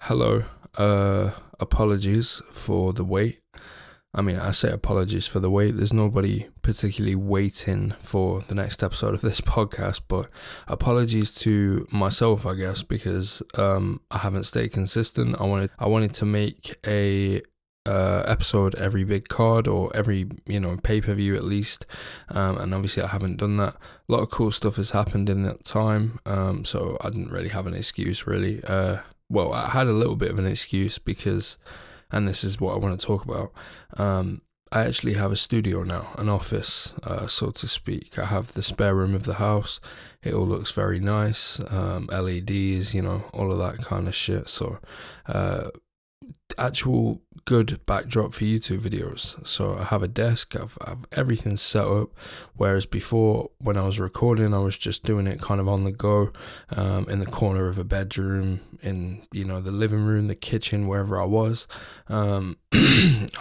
Hello. Apologies for the wait. I mean, I say apologies for the wait. There's nobody particularly waiting for the next episode of this podcast, but apologies to myself, I guess, because I haven't stayed consistent. I wanted to make a episode every big card or every pay-per-view at least, and obviously I haven't done that. A lot of cool stuff has happened in that time, so I didn't really have an excuse really. Well, I had a little bit of an excuse because, and this is what I want to talk about. I actually have a studio now, an office, so to speak. I have the spare room of the house. It all looks very nice. LEDs, all of that kind of shit. So, actual good backdrop for YouTube videos. So I have a desk, I've everything set up, whereas before when I was recording I was just doing it kind of on the go, in the corner of a bedroom, in the living room, the kitchen, wherever I was. I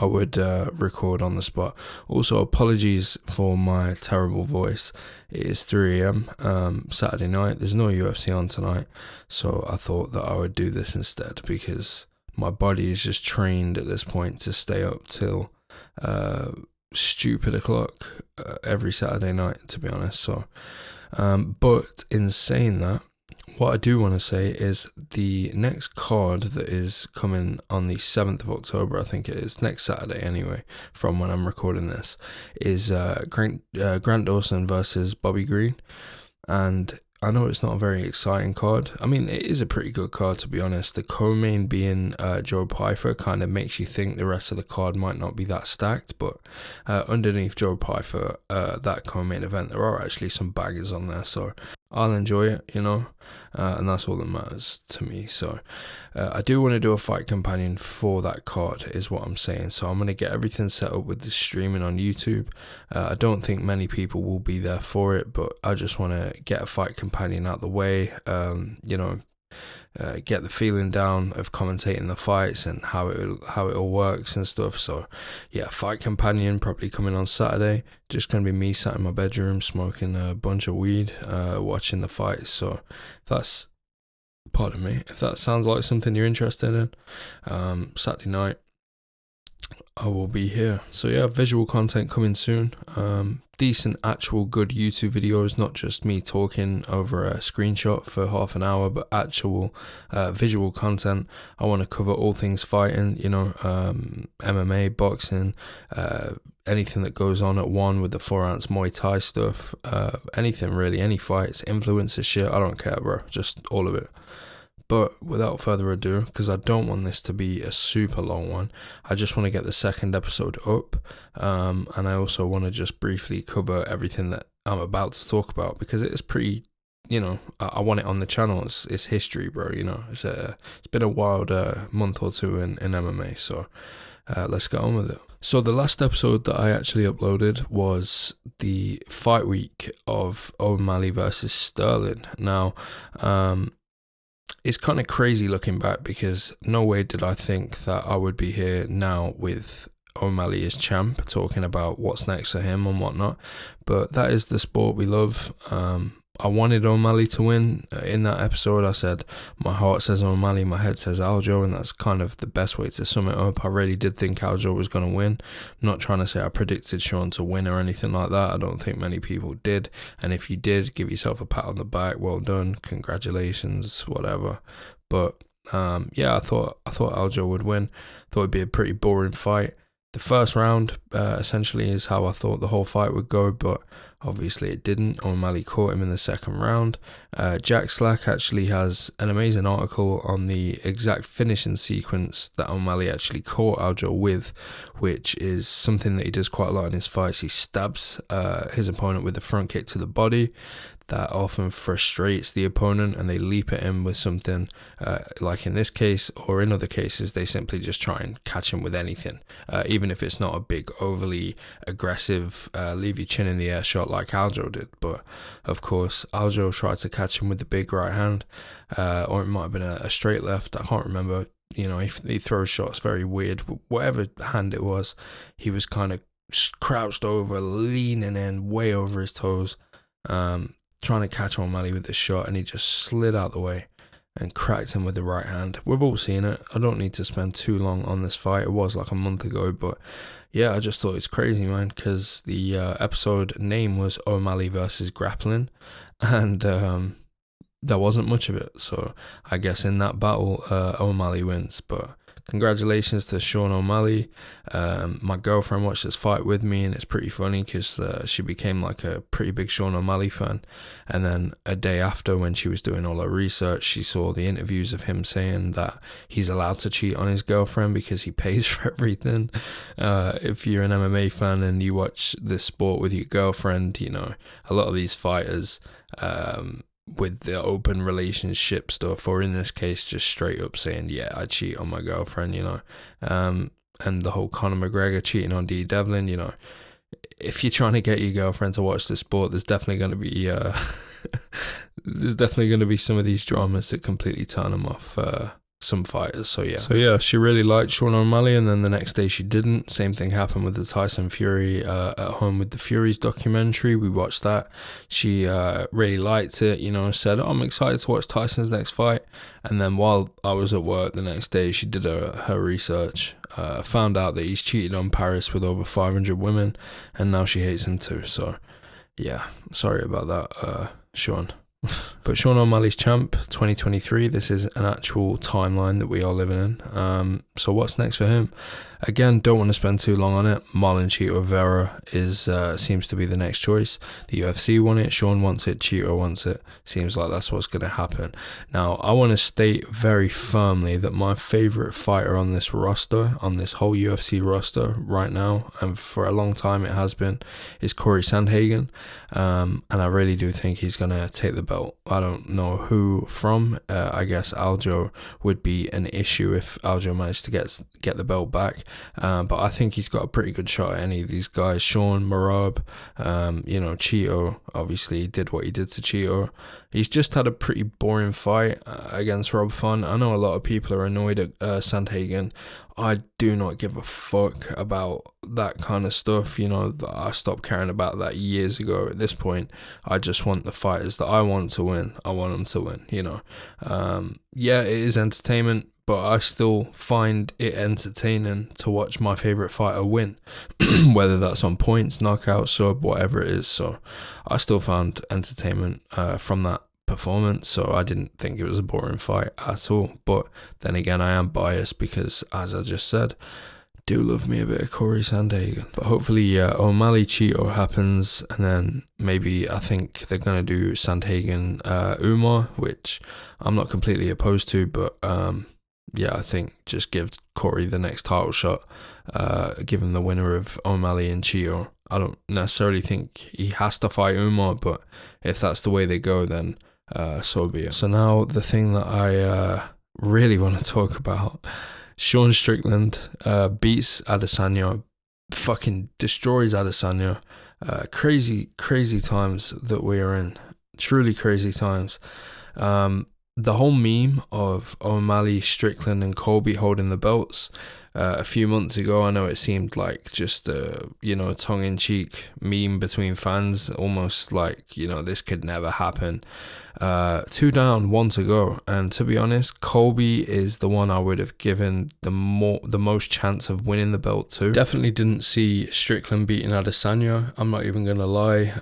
would record on the spot. Also, apologies for my terrible voice. It is 3 a.m. Saturday night. There's no UFC on tonight, so I thought that I would do this instead because my body is just trained at this point to stay up till stupid o'clock every Saturday night, to be honest. So, but in saying that, what I do want to say is the next card that is coming on the 7th of October, I think it is, next Saturday anyway, from when I'm recording this, is Grant Dawson versus Bobby Green. And I know it's not a very exciting card. I mean, it is a pretty good card, to be honest. The co-main being Joe Pyfer kind of makes you think the rest of the card might not be that stacked, but underneath Joe Pyfer, that co-main event, there are actually some baggers on there, so I'll enjoy it, and that's all that matters to me. So I do want to do a fight companion for that card, is what I'm saying. So I'm going to get everything set up with the streaming on YouTube. I don't think many people will be there for it, but I just want to get a fight companion out the way, get the feeling down of commentating the fights and how it all works and stuff. So yeah, fight companion probably coming on Saturday. Just gonna be me sat in my bedroom smoking a bunch of weed, watching the fights. So if that sounds like something you're interested in, Saturday night I will be here. So yeah, visual content coming soon. Decent actual good YouTube videos, not just me talking over a screenshot for half an hour, but actual visual content. I want to cover all things fighting, MMA, boxing, anything that goes on at one with the 4-ounce Muay Thai stuff, anything really, any fights, influencer shit, I don't care, bro, just all of it. But without further ado, because I don't want this to be a super long one, I just want to get the second episode up, and I also want to just briefly cover everything that I'm about to talk about, because it is pretty, I want it on the channel. It's history, bro. It's been a wild month or two in MMA, so let's get on with it. So the last episode that I actually uploaded was the fight week of O'Malley versus Sterling. Now, it's kind of crazy looking back, because no way did I think that I would be here now with O'Malley as champ, talking about what's next for him and whatnot. But that is the sport we love. I wanted O'Malley to win. In that episode I said my heart says O'Malley, my head says Aljo, and that's kind of the best way to sum it up. I really did think Aljo was going to win. I'm not trying to say I predicted Sean to win or anything like that. I don't think many people did, and if you did, give yourself a pat on the back. Well done, congratulations, whatever. But yeah, I thought Aljo would win. Thought it'd be a pretty boring fight. The first round essentially is how I thought the whole fight would go, but obviously it didn't. O'Malley caught him in the second round. Jack Slack actually has an amazing article on the exact finishing sequence that O'Malley actually caught Aljo with, which is something that he does quite a lot in his fights. He stabs his opponent with a front kick to the body. That often frustrates the opponent, and they leap at him with something, like in this case, or in other cases they simply just try and catch him with anything, even if it's not a big, overly aggressive, leave your chin in the air shot like Aljo did. But of course Aljo tried to catch him with the big right hand, or it might have been a straight left, I can't remember. He throws shots very weird. Whatever hand it was, he was kind of crouched over, leaning in way over his toes, trying to catch O'Malley with this shot, and he just slid out the way. and cracked him with the right hand. We've all seen it. I don't need to spend too long on this fight. It was like a month ago, but yeah, I just thought it's crazy, man, because the episode name was O'Malley versus Grappling, and there wasn't much of it. So I guess in that battle, O'Malley wins. But congratulations to Sean O'Malley. My girlfriend watched this fight with me, and it's pretty funny because she became like a pretty big Sean O'Malley fan. And then a day after, when she was doing all her research, she saw the interviews of him saying that he's allowed to cheat on his girlfriend because he pays for everything. If you're an MMA fan and you watch this sport with your girlfriend, you know, a lot of these fighters, with the open relationship stuff, or in this case just straight up saying, yeah, I cheat on my girlfriend, you know, and the whole Conor McGregor cheating on Dee Devlin, you know, if you're trying to get your girlfriend to watch the sport, there's definitely going to be some of these dramas that completely turn them off some fighters. So yeah, she really liked Sean O'Malley, and then the next day she didn't. Same thing happened with the Tyson Fury at home with the Furies documentary. We watched that. She really liked it, you know, said, I'm excited to watch Tyson's next fight. And then while I was at work the next day, she did her research, found out that he's cheated on Paris with over 500 women, and now she hates him too. So yeah, sorry about that, Sean. But Sean O'Malley's champ 2023, this is an actual timeline that we are living in. So what's next for him? Again, don't want to spend too long on it. Marlon Chito Vera seems to be the next choice. The UFC want it, Sean wants it, Chito wants it. Seems like that's what's going to happen. Now, I want to state very firmly that my favorite fighter on this roster, on this whole UFC roster right now, and for a long time it has been, is Corey Sandhagen. And I really do think he's going to take the belt. I don't know who from. I guess Aljo would be an issue if Aljo managed to get the belt back. But I think he's got a pretty good shot at any of these guys. Sean, Merab, you know, Chito, obviously did what he did to Chito. He's just had a pretty boring fight against Rob Font. I know a lot of people are annoyed at Sandhagen. I do not give a fuck about that kind of stuff. You know, I stopped caring about that years ago. At this point, I just want the fighters that I want to win. I want them to win, you know. Yeah, it is entertainment, but I still find it entertaining to watch my favourite fighter win, whether that's on points, knockout, sub, whatever it is. So I still found entertainment from that performance, so I didn't think it was a boring fight at all. But then again, I am biased because, as I just said, do love me a bit of Corey Sandhagen. But hopefully O'Malley Chito happens, and then maybe I think they're going to do Sandhagen Umar, which I'm not completely opposed to, but yeah, I think just give Corey the next title shot, give him the winner of O'Malley and Chito. I don't necessarily think he has to fight Umar, but if that's the way they go, then so be it. So now the thing that I really want to talk about, Sean Strickland beats Adesanya, fucking destroys Adesanya. Crazy times that we are in. Truly crazy times. The whole meme of O'Malley, Strickland and Colby holding the belts a few months ago, I know it seemed like just a, you know, tongue-in-cheek meme between fans, almost like, you know, this could never happen. 2 down, 1 to go, and to be honest, Colby is the one I would have given the most chance of winning the belt to. Definitely didn't see Strickland beating Adesanya, I'm not even gonna lie.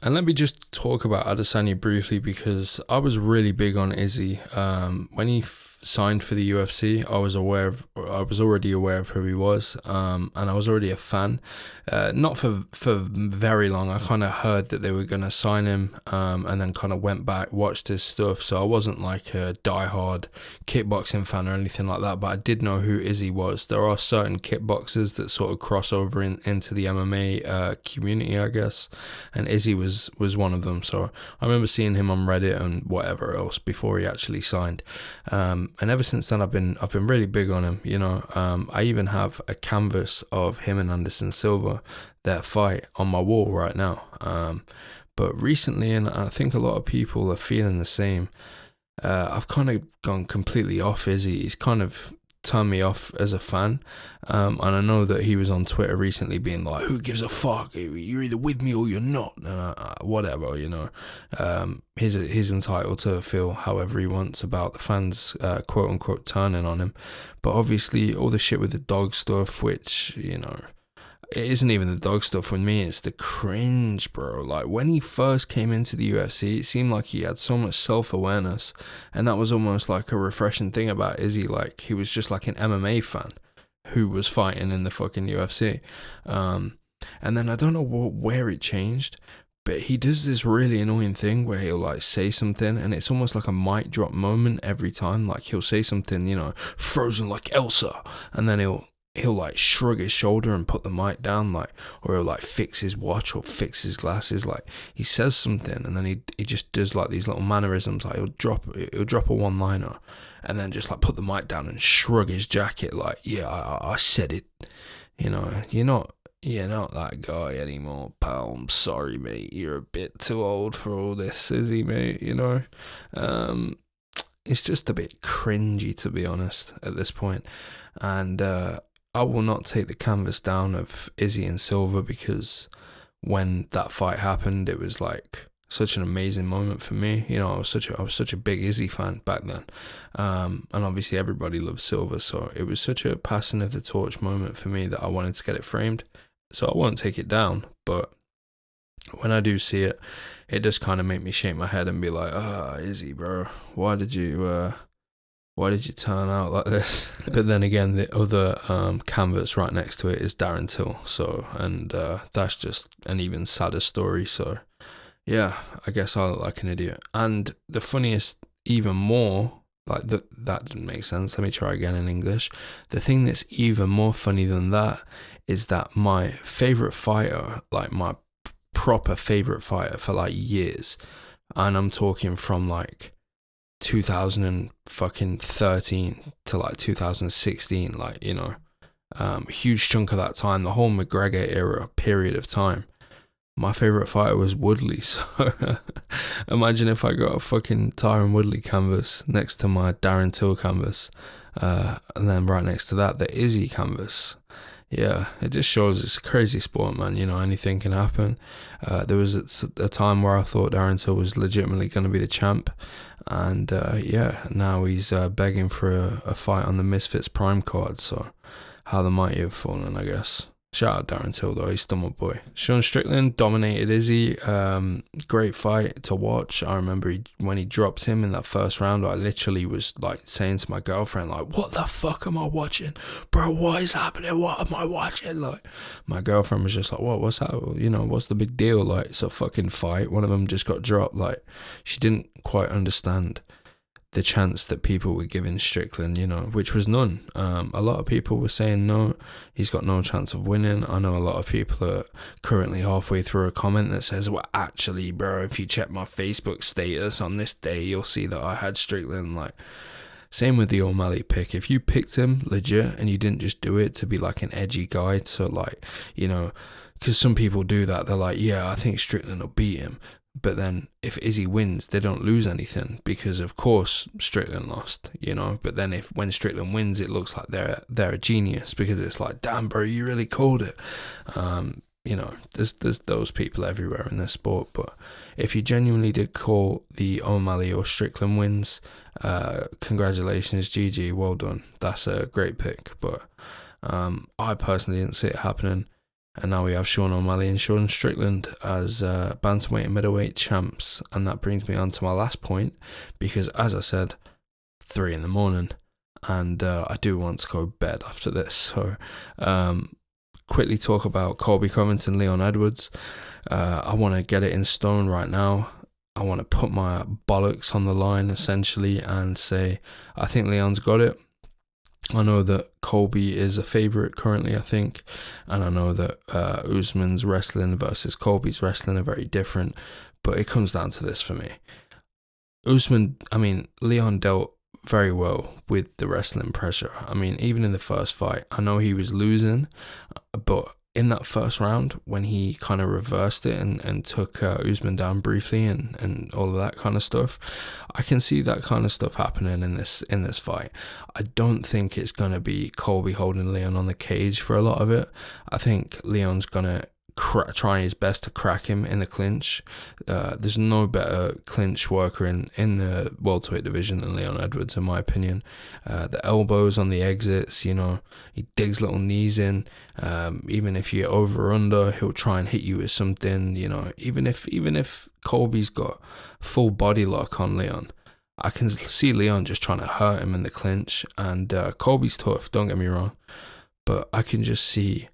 And let me just talk about Adesanya briefly, because I was really big on Izzy. When he signed for the UFC, I was already aware of who he was, and I was already a fan. Not for very long. I kind of heard that they were going to sign him, and then kind of went back, watched his stuff. So I wasn't like a diehard kickboxing fan or anything like that, but I did know who Izzy was. There are certain kickboxers that sort of cross over into the MMA community, I guess, and Izzy was one of them. So I remember seeing him on Reddit and whatever else before he actually signed. And ever since then, I've been really big on him. You know, I even have a canvas of him and Anderson Silva, their fight, on my wall right now. But recently, and I think a lot of people are feeling the same, I've kind of gone completely off Izzy. He's kind of turned me off as a fan. And I know that he was on Twitter recently being like, who gives a fuck? You're either with me or you're not. Whatever, he's entitled to feel however he wants about the fans, quote unquote, turning on him. But obviously, all the shit with the dog stuff, which, it isn't even the dog stuff with me, it's the cringe, bro. Like, when he first came into the UFC, it seemed like he had so much self-awareness, and that was almost like a refreshing thing about Izzy. Like, he was just like an MMA fan who was fighting in the fucking UFC. And then I don't know where it changed, but he does this really annoying thing where he'll like say something and it's almost like a mic drop moment every time. Like, he'll say something, frozen like Elsa, and then he'll like shrug his shoulder and put the mic down, like, or he'll like fix his watch or fix his glasses. Like, he says something and then he just does like these little mannerisms. Like, he'll drop a one-liner and then just like put the mic down and shrug his jacket. Like, yeah, I said it. You're not that guy anymore, pal. I'm sorry, mate. You're a bit too old for all this, is he, mate? It's just a bit cringy, to be honest, at this point. And I will not take the canvas down of Izzy and Silva, because when that fight happened, it was like such an amazing moment for me. I was such a big Izzy fan back then, and obviously everybody loves Silva, so it was such a passing of the torch moment for me that I wanted to get it framed. So I won't take it down, but when I do see it, it does kind of make me shake my head and be like, Izzy, bro, why did you turn out like this? But then again, the other canvas right next to it is Darren Till. So, and that's just an even sadder story. So, yeah, I guess I look like an idiot. And the funniest, even more, like that didn't make sense. Let me try again in English. The thing that's even more funny than that is that my favorite fighter, like my proper favorite fighter for like years, and I'm talking from like 2013 to like 2016, like, huge chunk of that time, the whole McGregor era period of time, my favorite fighter was Woodley. So imagine if I got a fucking Tyron Woodley canvas next to my Darren Till canvas, and then right next to that, the Izzy canvas. Yeah, it just shows it's a crazy sport, man. Anything can happen. There was a time where I thought Darren Till was legitimately going to be the champ, and now he's begging for a fight on the Misfits Prime card. So how the mighty have fallen, I guess. Shout out Darren Till, though, he's still my boy. Sean Strickland dominated Izzy. Great fight to watch. I remember when he dropped him in that first round, I literally was like saying to my girlfriend, like, what the fuck am I watching? Bro, what is happening? What am I watching? Like, my girlfriend was just like, what? What's that? What's the big deal? Like, it's a fucking fight. One of them just got dropped. Like, she didn't quite understand the chance that people were giving Strickland, which was none. A lot of people were saying no, he's got no chance of winning. I know a lot of people are currently halfway through a comment that says, well, actually, bro, if you check my Facebook status on this day, you'll see that I had Strickland. Like, same with the O'Malley pick. If you picked him legit and you didn't just do it to be like an edgy guy to like, because some people do that. They're like, yeah, I think Strickland will beat him. But then if Izzy wins, they don't lose anything because, of course, Strickland lost, But then when Strickland wins, it looks like they're a genius because it's like, damn, bro, you really called it. There's those people everywhere in this sport. But if you genuinely did call the O'Malley or Strickland wins, congratulations, GG, well done. That's a great pick. But I personally didn't see it happening. And now we have Sean O'Malley and Sean Strickland as bantamweight and middleweight champs. And that brings me on to my last point, because as I said, 3 a.m, and I do want to go to bed after this. So quickly talk about Colby Covington, Leon Edwards. I want to get it in stone right now. I want to put my bollocks on the line, essentially, and say, I think Leon's got it. I know that Colby is a favourite currently, I think, and I know that Usman's wrestling versus Colby's wrestling are very different, but it comes down to this for me. Leon dealt very well with the wrestling pressure. Even in the first fight, I know he was losing, but in that first round, when he kind of reversed it and took Usman down briefly and all of that kind of stuff, I can see that kind of stuff happening in this fight. I don't think it's gonna be Colby holding Leon on the cage for a lot of it. I think Leon's gonna try his best to crack him in the clinch. There's no better clinch worker in the welterweight division than Leon Edwards, in my opinion. The elbows on the exits, you know, he digs little knees in. Even if you're over or under, he'll try and hit you with something, you know. Even if Colby's got full body lock on Leon, I can see Leon just trying to hurt him in the clinch. And Colby's tough, don't get me wrong, but I can just see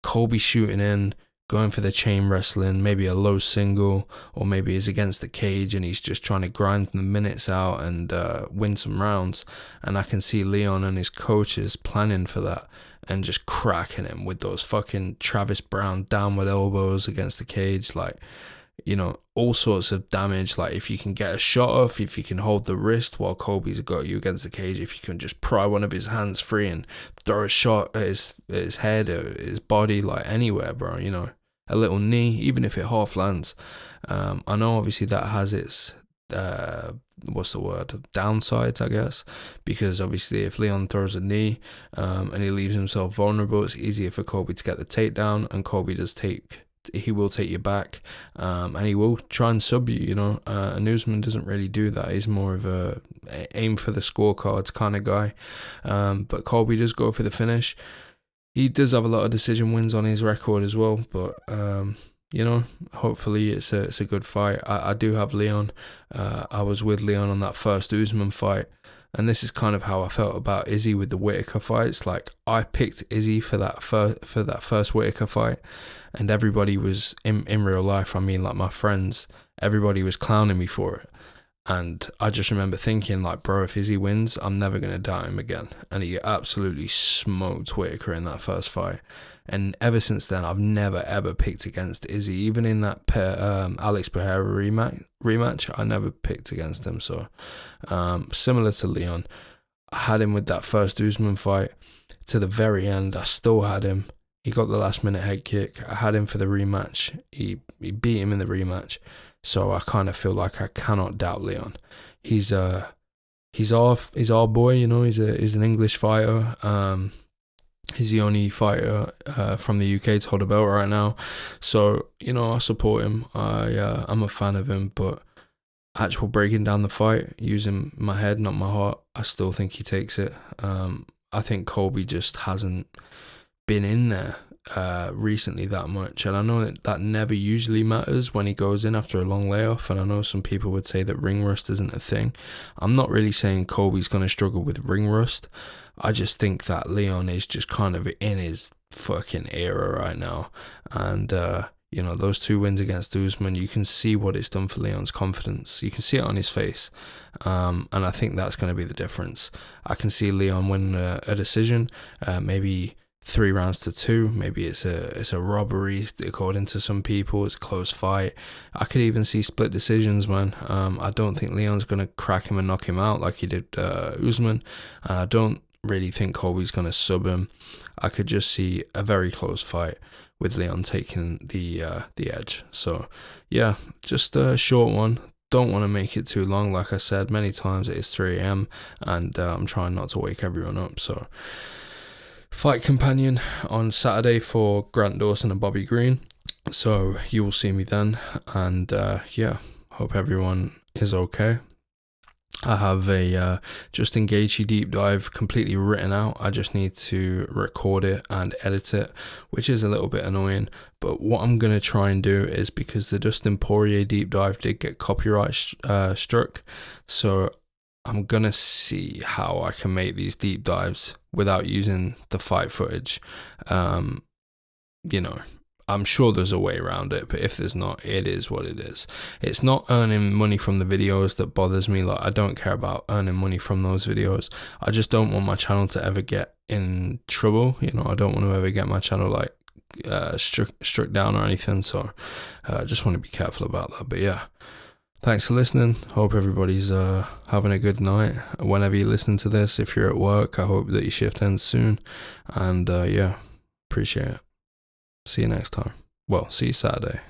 Colby shooting in, going for the chain wrestling, maybe a low single, or maybe he's against the cage and he's just trying to grind the minutes out and win some rounds. And I can see Leon and his coaches planning for that and just cracking him with those fucking Travis Brown downward elbows against the cage, like, you know, all sorts of damage. Like, if you can get a shot off, if you can hold the wrist while Colby's got you against the cage, if you can just pry one of his hands free and throw a shot at his head or his body, like anywhere, bro, you know, a little knee, even if it half lands. I know obviously that has its downsides, I guess, because obviously if Leon throws a knee and he leaves himself vulnerable, it's easier for Colby to get the takedown, and Colby he will take you back, and he will try and sub you, you know. And Usman doesn't really do that. He's more of a aim for the scorecards kind of guy, but Colby does go for the finish. He does have a lot of decision wins on his record as well, but you know, hopefully it's a good fight. I do have Leon. I was with Leon on that first Usman fight, and this is kind of how I felt about Izzy with the Whittaker fights. Like, I picked Izzy for that first Whittaker fight, and everybody was in real life, I mean, like my friends, everybody was clowning me for it. And I just remember thinking, like, bro, if Izzy wins, I'm never going to doubt him again. And he absolutely smoked Whittaker in that first fight. And ever since then, I've never, ever picked against Izzy. Even in that Alex Pereira rematch, I never picked against him. So, similar to Leon, I had him with that first Usman fight. To the very end, I still had him. He got the last minute head kick. I had him for the rematch. He beat him in the rematch. So I kind of feel like I cannot doubt Leon. He's our boy, you know. He's an English fighter. He's the only fighter from the UK to hold a belt right now. So, you know, I support him. I'm a fan of him, but actual breaking down the fight, using my head, not my heart, I still think he takes it. I think Colby just hasn't been in there recently that much, and I know that never usually matters when he goes in after a long layoff, and I know some people would say that ring rust isn't a thing. I'm not really saying Colby's going to struggle with ring rust. I just think that Leon is just kind of in his fucking era right now, and you know, those two wins against Usman, you can see what it's done for Leon's confidence. You can see it on his face, and I think that's going to be the difference. I can see Leon win a decision, maybe 3 rounds to 2. Maybe it's a robbery according to some people. It's a close fight. I could even see split decisions, man. I don't think Leon's gonna crack him and knock him out like he did Usman, and I don't really think Colby's gonna sub him. I could just see a very close fight with Leon taking the edge. So yeah, just a short one. Don't want to make it too long. Like I said many times, it is 3 a.m. and I'm trying not to wake everyone up. So, Fight Companion on Saturday for Grant Dawson and Bobby Green. So you will see me then. And yeah, hope everyone is okay. I have a Justin Gaethje deep dive completely written out. I just need to record it and edit it, which is a little bit annoying. But what I'm going to try and do is, because the Dustin Poirier deep dive did get copyright struck, so I'm going to see how I can make these deep dives without using the fight footage. You know, I'm sure there's a way around it, but if there's not, it is what it is. It's not earning money from the videos that bothers me. Like, I don't care about earning money from those videos. I just don't want my channel to ever get in trouble. You know, I don't want to ever get my channel like struck down or anything. So I just want to be careful about that. But yeah, thanks for listening. Hope everybody's having a good night. Whenever you listen to this, if you're at work, I hope that your shift ends soon. And yeah, appreciate it. See you next time. Well, see you Saturday.